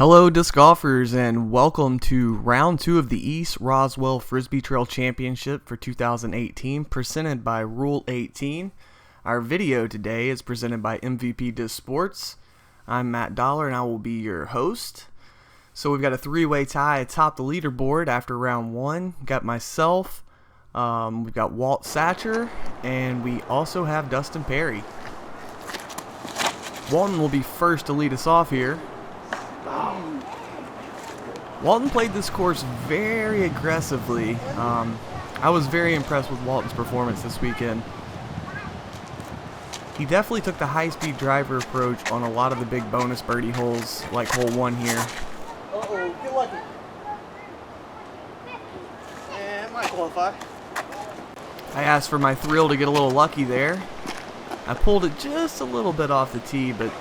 Hello disc golfers, and welcome to round 2 of the East Roswell Frisbee Trail Championship for 2018, presented by Rule 18. Our video today is presented by MVP Disc Sports. I'm Matt Dollar and I will be your host. So we've got a three-way tie atop the leaderboard after round 1. We've got myself, we've got Satcher, and we also have Dustin Perry. Walton will be first to lead us off here. Walton played this course very aggressively. I was very impressed with Walton's performance this weekend. He definitely took the high-speed driver approach on a lot of the big bonus birdie holes, like hole 1 here. Uh-oh, get lucky. And might qualify. I asked for my thrill to get a little lucky there. I pulled it just a little bit off the tee, but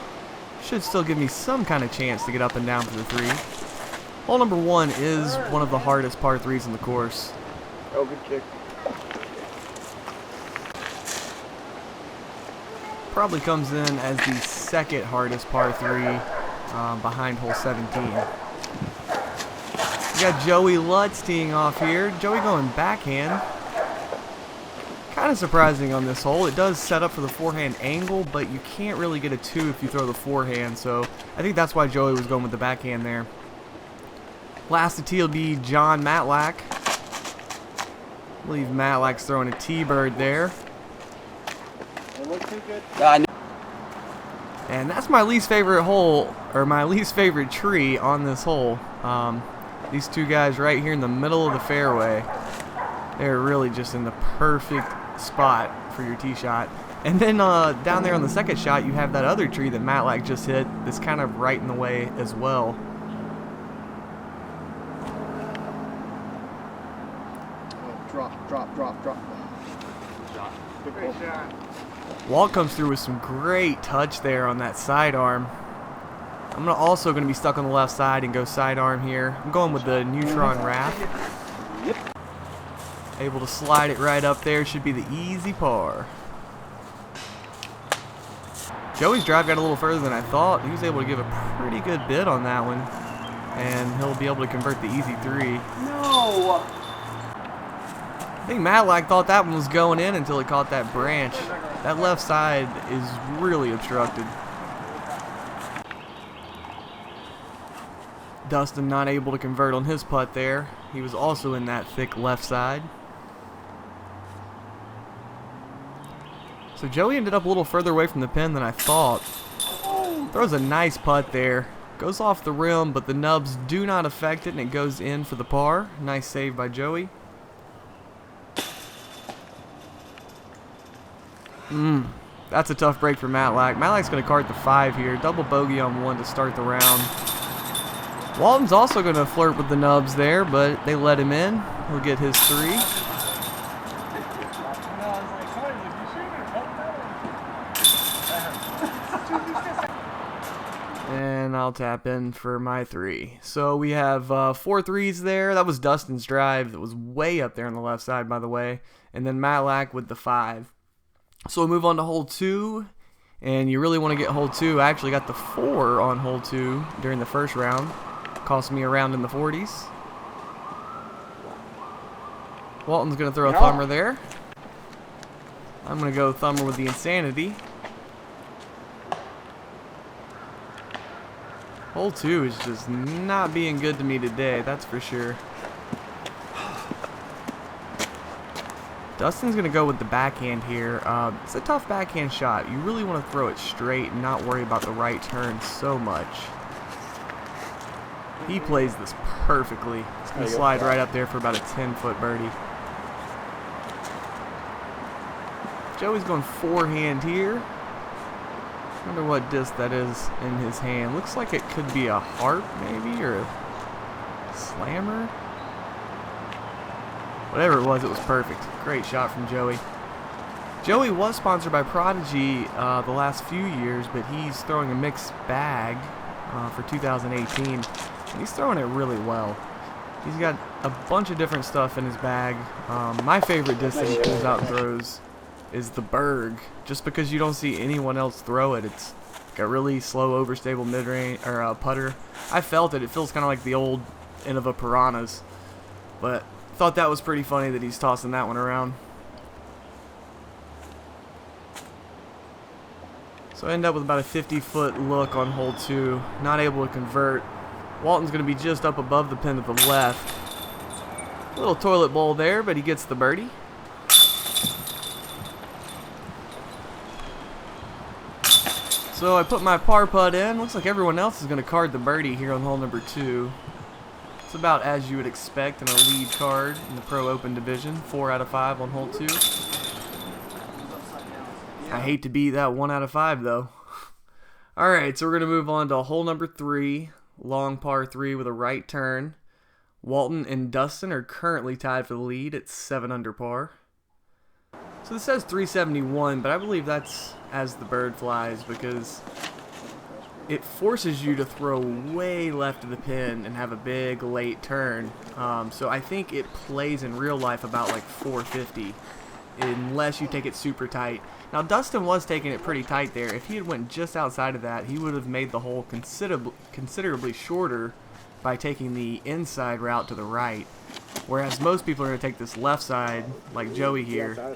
should still give me some kind of chance to get up and down for the 3. Hole number 1 is one of the hardest par 3s in the course. Oh, good kick. Probably comes in as the second hardest par 3 behind hole 17. We got Joey Lutz teeing off here. Joey going backhand. Kind of surprising on this hole. It does set up for the forehand angle, but you can't really get a 2 if you throw the forehand, so I think that's why Joey was going with the backhand there. Last to tee will be John Matlack. I believe Matlack's throwing a T-bird there. Don't look too good. And that's my least favorite hole, or my least favorite tree on this hole. These two guys right here in the middle of the fairway. They're really just in the perfect spot for your tee shot. And then down there on the second shot, you have that other tree that Matlack just hit that's kind of right in the way as well. Drop. Great shot. Walt comes through with some great touch there on that sidearm. I'm also going to be stuck on the left side and go sidearm here. I'm going with the Neutron Wrap. Yep. Able to slide it right up there. Should be the easy par. Joey's drive got a little further than I thought. He was able to give a pretty good bid on that one. And he'll be able to convert the easy 3. No! I think Matlack thought that one was going in until he caught that branch. That left side is really obstructed. Dustin not able to convert on his putt there. He was also in that thick left side. So Joey ended up a little further away from the pin than I thought. Throws a nice putt there. Goes off the rim, but the nubs do not affect it, and it goes in for the par. Nice save by Joey. That's a tough break for Matlack. Matlack's going to cart the 5 here. Double bogey on 1 to start the round. Walton's also going to flirt with the nubs there, but they let him in. He'll get his 3. And I'll tap in for my 3. So we have 4 threes there. That was Dustin's drive that was way up there on the left side, by the way. And then Matlack with the 5. So we'll move on to hole 2, and you really want to get hole 2. I actually got the 4 on hole 2 during the first round. Cost me a round in the 40s. Walton's going to throw a thumber there. I'm going to go thumber with the Insanity. Hole 2 is just not being good to me today, that's for sure. Dustin's going to go with the backhand here. It's a tough backhand shot. You really want to throw it straight and not worry about the right turn so much. He plays this perfectly. It's going to slide right up there for about a 10-foot birdie. Joey's going forehand here. Wonder what disc that is in his hand. Looks like it could be a harp maybe, or a slammer. Whatever it was perfect. Great shot from Joey. Joey was sponsored by Prodigy the last few years, but he's throwing a mixed bag for 2018. And he's throwing it really well. He's got a bunch of different stuff in his bag. My favorite disc that he pulls out and throws is the Berg. Just because you don't see anyone else throw it, it's a really slow, overstable mid-range or putter. I felt it. It feels kind of like the old Innova Piranhas, but thought that was pretty funny that he's tossing that one around. So I end up with about a 50-foot look on hole 2. Not able to convert. Walton's going to be just up above the pin to the left. Little toilet bowl there, but he gets the birdie. So I put my par putt in. Looks like everyone else is going to card the birdie here on hole number 2. It's about as you would expect in a lead card in the Pro Open division. 4 out of 5 on hole 2. I hate to be that 1 out of 5 though. Alright, so we're going to move on to hole number 3. Long par 3 with a right turn. Walton and Dustin are currently tied for the lead at 7 under par. So this says 371, but I believe that's as the bird flies because it forces you to throw way left of the pin and have a big late turn. So I think it plays in real life about like 450 unless you take it super tight. Now Dustin was taking it pretty tight there. If he had went just outside of that, he would have made the hole considerably shorter by taking the inside route to the right. Whereas most people are going to take this left side, like Joey here,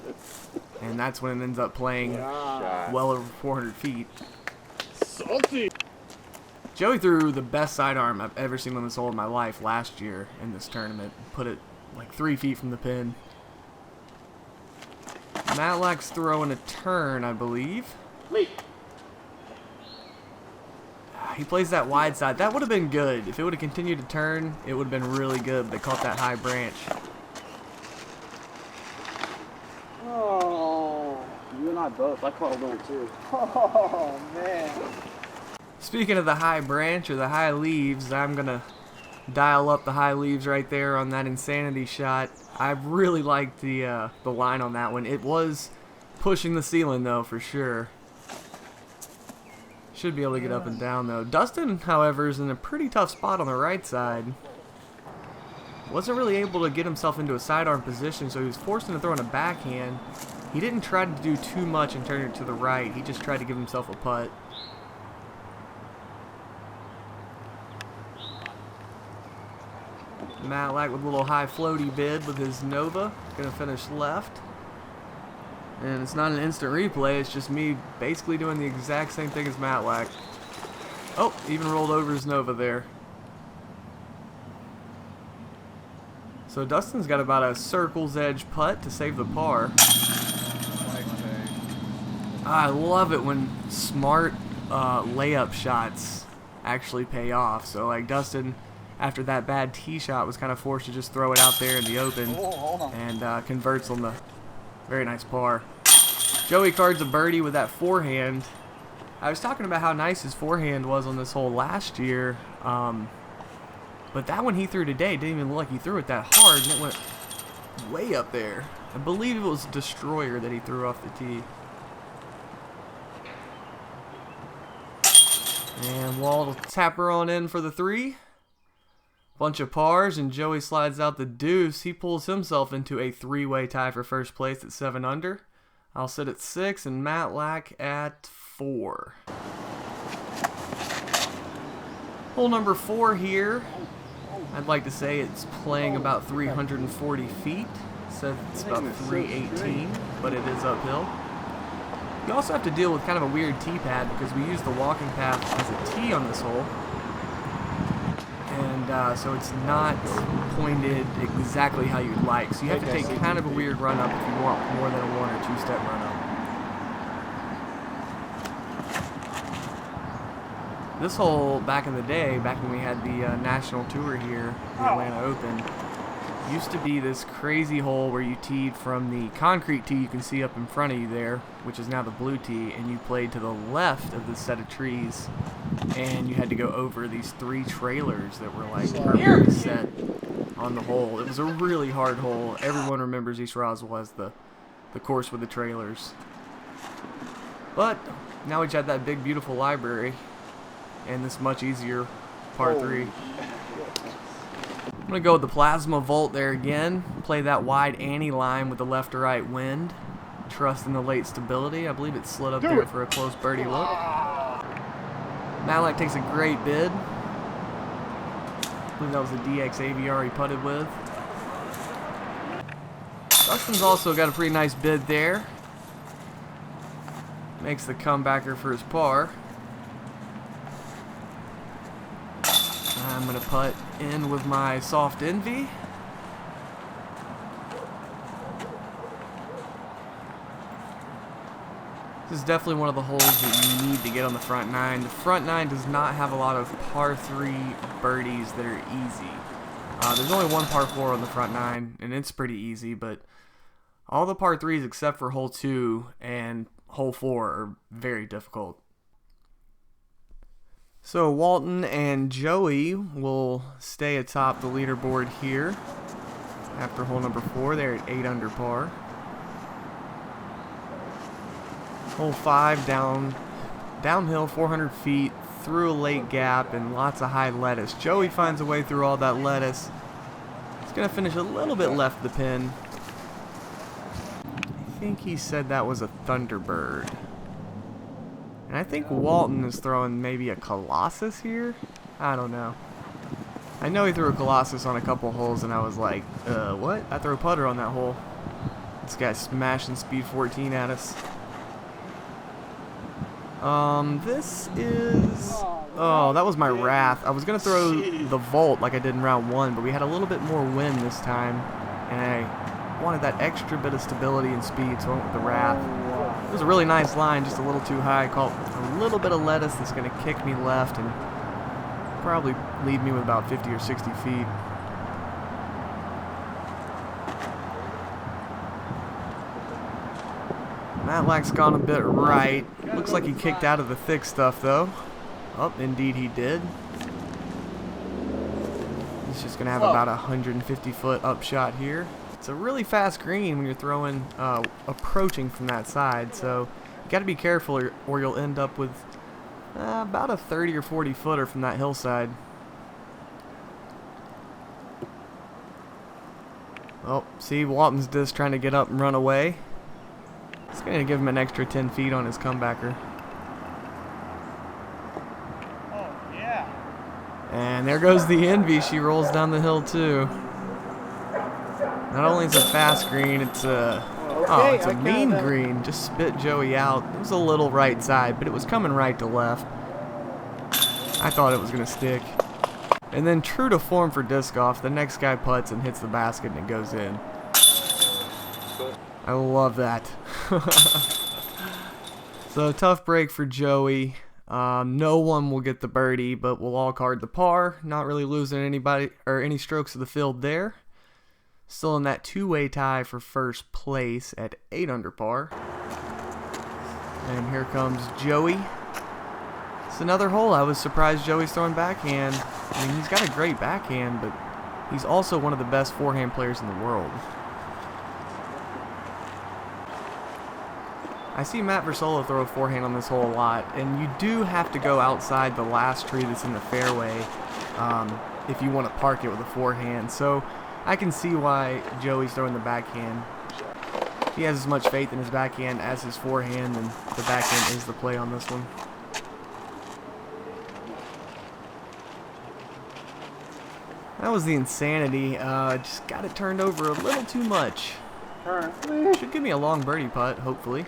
and that's when it ends up playing well over 400 feet. Salty. Joey threw the best sidearm I've ever seen on this hole in my life last year in this tournament. Put it like 3 feet from the pin. Matlack's throwing a turn, I believe. He plays that wide side. That would have been good. If it would have continued to turn, it would have been really good. But they caught that high branch. Oh, you and I both. I caught a little too. Oh, man. Speaking of the high branch or the high leaves, I'm going to dial up the high leaves right there on that insanity shot. I really liked the line on that one. It was pushing the ceiling, though, for sure. Should be able to get up and down, though. Dustin, however, is in a pretty tough spot on the right side. Wasn't really able to get himself into a sidearm position, so he was forced into throwing a backhand. He didn't try to do too much and turn it to the right. He just tried to give himself a putt. Matlack with a little high floaty bid with his Nova. Gonna finish left. And it's not an instant replay, it's just me basically doing the exact same thing as Matlack. Oh, even rolled over his Nova there. So Dustin's got about a circle's edge putt to save the par. I love it when smart layup shots actually pay off. So like Dustin, after that bad tee shot, was kind of forced to just throw it out there in the open and converts on the very nice par. Joey cards a birdie with that forehand. I was talking about how nice his forehand was on this hole last year, but that one he threw today didn't even look like he threw it that hard, and it went way up there. I believe it was Destroyer that he threw off the tee. And Walt will tap her on in for the 3. Bunch of pars, and Joey slides out the deuce. He pulls himself into a 3-way tie for first place at 7 under. I'll sit at 6 and Matlack at 4. Hole number 4 here. I'd like to say it's playing about 340 feet. It says it's about 318, but it is uphill. You also have to deal with kind of a weird tee pad because we use the walking path as a tee on this hole. And so it's not pointed exactly how you'd like. So you have to take kind of a weird run up if you want more than a 1 or 2-step run up. This hole, back in the day, back when we had the national tour here, the Atlanta Open, used to be this crazy hole where you teed from the concrete tee you can see up in front of you there, which is now the blue tee, and you played to the left of this set of trees, and you had to go over these 3 trailers that were like perfectly set on the hole. It was a really hard hole. Everyone remembers East Roswell as the course with the trailers. But now we have that big beautiful library and this much easier par 3. I'm going to go with the Plasma Volt there again. Play that wide Annie line with the left to right wind. Trust in the late stability. I believe it slid up there for a close birdie look. Matlack takes a great bid. I believe that was the DX AVR he putted with. Dustin's also got a pretty nice bid there. Makes the comebacker for his par. I'm going to putt in with my soft envy. This is definitely one of the holes that you need to get on the front nine. The front nine does not have a lot of par 3 birdies that are easy. There's only one par 4 on the front nine, and it's pretty easy, but all the par 3s except for hole 2 and hole 4 are very difficult. So Walton and Joey will stay atop the leaderboard here after hole number 4. They're at 8 under par. Hole 5 downhill 400 feet through a lake gap and lots of high lettuce. Joey finds a way through all that lettuce. He's going to finish a little bit left the pin. I think he said that was a Thunderbird. And I think Walton is throwing maybe a Colossus here. I don't know. I know he threw a Colossus on a couple holes and I was like, what? I threw a putter on that hole. This guy's smashing speed 14 at us. This is... Oh, that was my Wrath. I was going to throw the Volt like I did in round 1, but we had a little bit more wind this time, and I wanted that extra bit of stability and speed, so I went with the Wrath. It was a really nice line, just a little too high. Caught a little bit of lettuce that's going to kick me left and probably lead me with about 50 or 60 feet. Matlack's gone a bit right. Looks like he kicked out of the thick stuff, though. Oh, indeed he did. He's just going to have about a 150-foot upshot here. It's a really fast green when you're throwing, approaching from that side, so you got to be careful or you'll end up with about a 30 or 40 footer from that hillside. Oh, see, Walton's just trying to get up and run away. It's going to give him an extra 10 feet on his comebacker. Oh, yeah. And there goes the Envy. She rolls down the hill, too. Not only is it a fast green, it's a mean green. Just spit Joey out. It was a little right side, but it was coming right to left. I thought it was going to stick. And then true to form for disc golf, the next guy putts and hits the basket and it goes in. I love that. So tough break for Joey. No one will get the birdie, but we'll all card the par. Not really losing anybody or any strokes of the field there. Still in that two-way tie for first place at 8 under par. And here comes Joey. It's another hole. I was surprised Joey's throwing backhand. I mean, he's got a great backhand, but he's also one of the best forehand players in the world. I see Matt Versola throw a forehand on this hole a lot, and you do have to go outside the last tree that's in the fairway if you want to park it with a forehand. So I can see why Joey's throwing the backhand. He has as much faith in his backhand as his forehand, and the backhand is the play on this one. That was the insanity. Just got it turned over a little too much. Should give me a long birdie putt, hopefully.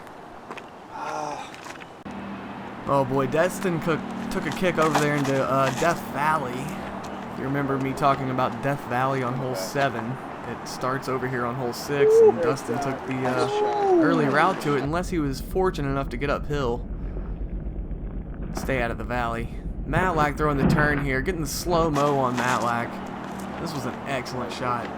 Oh boy, Destin took a kick over there into Death Valley. You remember me talking about Death Valley on hole 7. It starts over here on hole 6, and Dustin took the early route to it, unless he was fortunate enough to get uphill. Stay out of the valley. Matlack throwing the turn here, getting the slow-mo on Matlack. This was an excellent shot.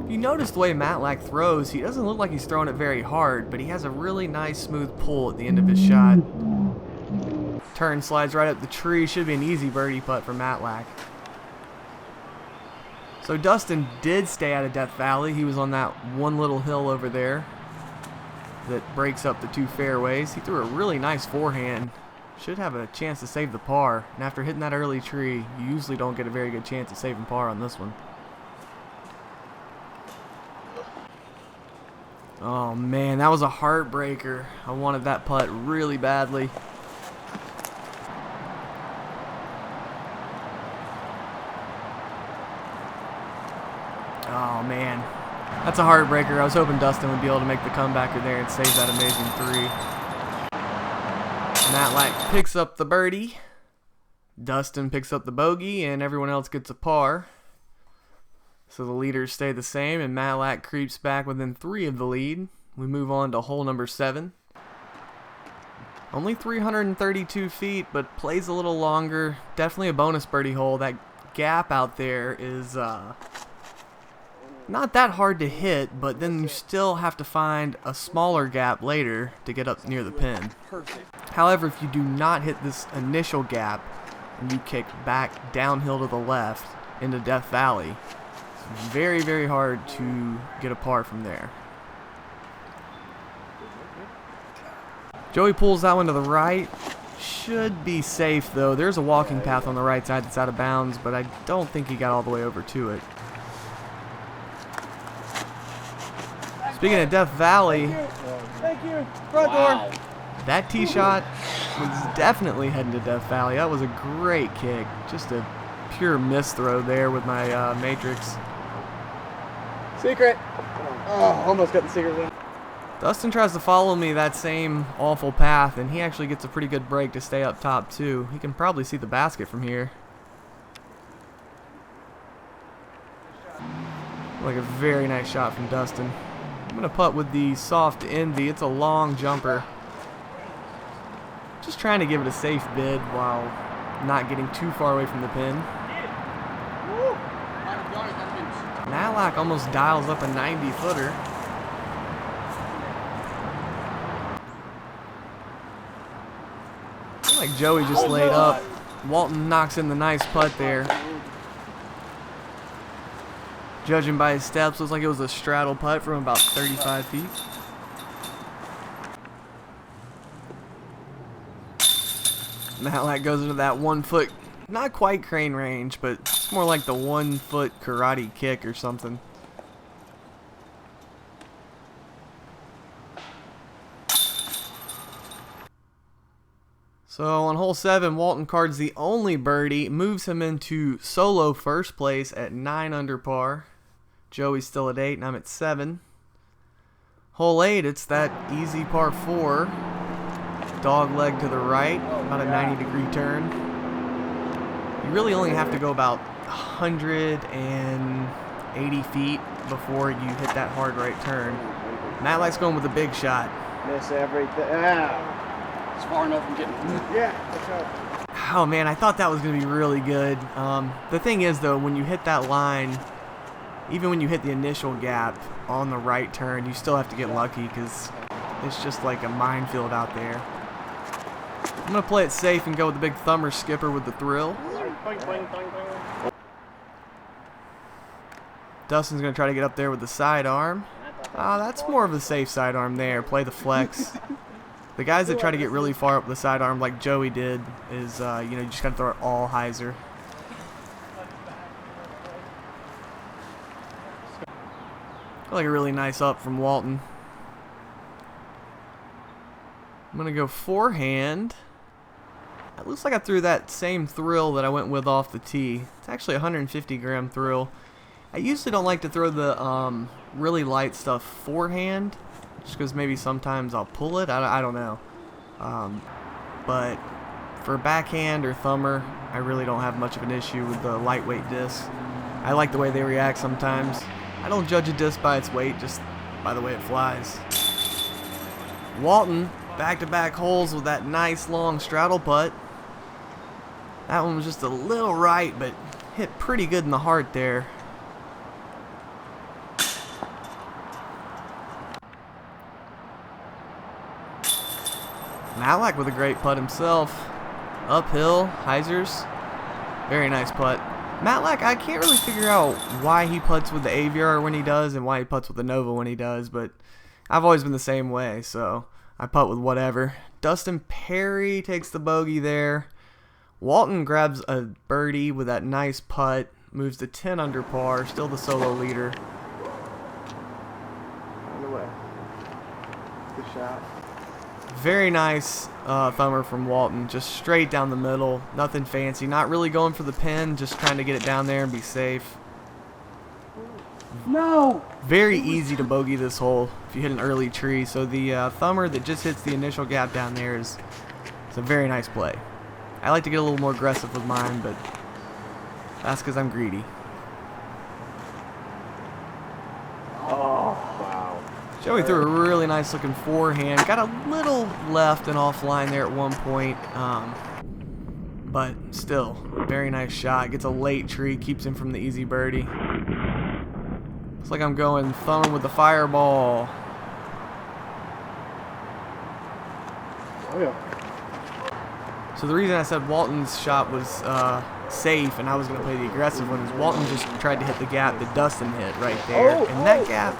If you notice the way Matlack throws, he doesn't look like he's throwing it very hard, but he has a really nice smooth pull at the end of his shot. Turn slides right up the tree. Should be an easy birdie putt for Matlack. So Dustin did stay out of Death Valley. He was on that one little hill over there that breaks up the two fairways. He threw a really nice forehand. Should have a chance to save the par. And after hitting that early tree, you usually don't get a very good chance of saving par on this one. Oh man, that was a heartbreaker. I wanted that putt really badly. That's a heartbreaker. I was hoping Dustin would be able to make the comebacker there and save that amazing 3. Matlack picks up the birdie. Dustin picks up the bogey, and everyone else gets a par. So the leaders stay the same, and Matlack creeps back within 3 of the lead. We move on to hole number 7. Only 332 feet, but plays a little longer. Definitely a bonus birdie hole. That gap out there is not that hard to hit, but then you still have to find a smaller gap later to get up near the pin. However, if you do not hit this initial gap and you kick back downhill to the left into Death Valley, it's very, very hard to get a par from there. Joey pulls that one to the right. Should be safe though. There's a walking path on the right side that's out of bounds, but I don't think he got all the way over to it. Speaking of Death Valley, Thank you. Front door. that tee shot was definitely heading to Death Valley. That was a great kick. Just a pure miss throw there with my matrix. Secret. Oh, almost got the secret win. Dustin tries to follow me that same awful path, and he actually gets a pretty good break to stay up top too. He can probably see the basket from here. Like a very nice shot from Dustin. I'm going to putt with the soft Envy. It's a long jumper. Just trying to give it a safe bid while not getting too far away from the pin. Matlack almost dials up a 90-footer. Like Joey just laid up. Walton knocks in the nice putt there. Judging by his steps, looks like it was a straddle putt from about 35 feet. Matlack goes into that 1 foot, not quite crane range, but it's more like the 1 foot karate kick or something. So on hole 7, Walton cards the only birdie, moves him into solo first place at 9 under par. Joey's still at 8 and I'm at 7. Hole 8, it's that easy par 4. Dog leg to the right, about a 90-degree turn. You really only have to go about 180 feet before you hit that hard right turn. Matlack's going with a big shot. Miss everything. Ah. It's far enough from getting. Yeah, that's right. Oh man, I thought that was going to be really good. The thing is though, when you hit that line, even when you hit the initial gap on the right turn, you still have to get lucky because it's just like a minefield out there. I'm going to play it safe and go with the big thumber skipper with the thrill. Dustin's going to try to get up there with the sidearm. That's more of a safe sidearm there. Play the flex. The guys that try to get really far up the sidearm like Joey did is, you just got to throw it all hyzer. Like a really nice up from Walton. I'm going to go forehand. It looks like I threw that same thrill that I went with off the tee. It's actually a 150-gram thrill. I usually don't like to throw the really light stuff forehand, just because maybe sometimes I'll pull it. I don't know. But for backhand or thumber, I really don't have much of an issue with the lightweight discs. I like the way they react sometimes. I don't judge a disc by its weight, just by the way it flies. Walton, back-to-back holes with that nice long straddle putt. That one was just a little right, but hit pretty good in the heart there. Matlack with a great putt himself. Uphill, hyzers. Very nice putt. Matlack, I can't really figure out why he putts with the AVR when he does and why he putts with the Nova when he does, but I've always been the same way, so I putt with whatever. Dustin Perry takes the bogey there. Walton grabs a birdie with that nice putt, moves to 10 under par, still the solo leader. On the way. Good shot. Very nice thumber from Walton, just straight down the middle, nothing fancy, not really going for the pin, just trying to get it down there and be safe. No! Very easy to bogey this hole if you hit an early tree. So the thumber that just hits the initial gap down there it's a very nice play. I like to get a little more aggressive with mine, but that's because I'm greedy. Oh, wow. Joey threw a really nice looking forehand. Got a little left and offline there at one point. But still, very nice shot. Gets a late tree, keeps him from the easy birdie. Looks like I'm going thumb with the fireball. Oh, yeah. So the reason I said Walton's shot was safe and I was going to play the aggressive one is Walton just tried to hit the gap that Dustin hit right there. And that gap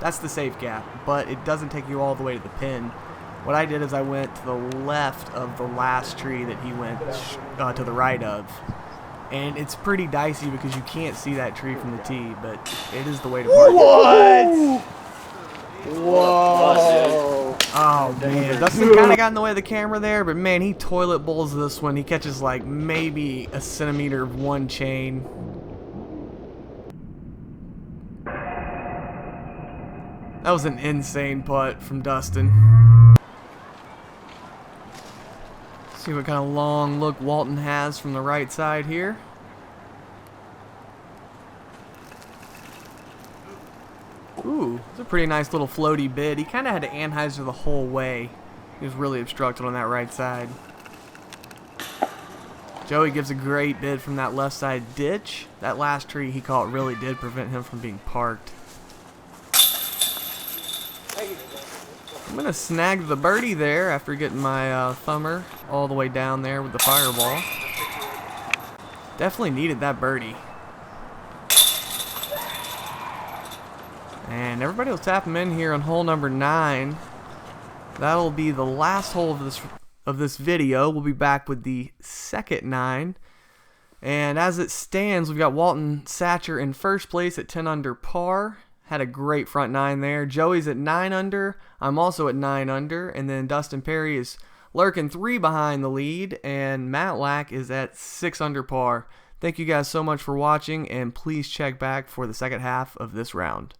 that's the safe gap, but it doesn't take you all the way to the pin. What I did is I went to the left of the last tree that he went to the right of. And it's pretty dicey because you can't see that tree from the tee, but it is the way to park it. What? Whoa. Oh, man. Dustin kind of got in the way of the camera there, but, man, he toilet bowls this one. He catches, like, maybe a centimeter of one chain. That was an insane putt from Dustin. See what kind of long look Walton has from the right side here. Ooh, it's a pretty nice little floaty bid. He kind of had to Anheuser the whole way. He was really obstructed on that right side. Joey gives a great bid from that left side ditch. That last tree he caught really did prevent him from being parked. I'm going to snag the birdie there after getting my thumber all the way down there with the fireball. Definitely needed that birdie. And everybody will tap him in here on hole number 9. That'll be the last hole of this video. We'll be back with the second 9. And as it stands, we've got Walton Satcher in first place at 10 under par. Had a great front 9 there. Joey's at 9 under. I'm also at 9 under. And then Dustin Perry is lurking 3 behind the lead. And Matlack is at 6 under par. Thank you guys so much for watching. And please check back for the second half of this round.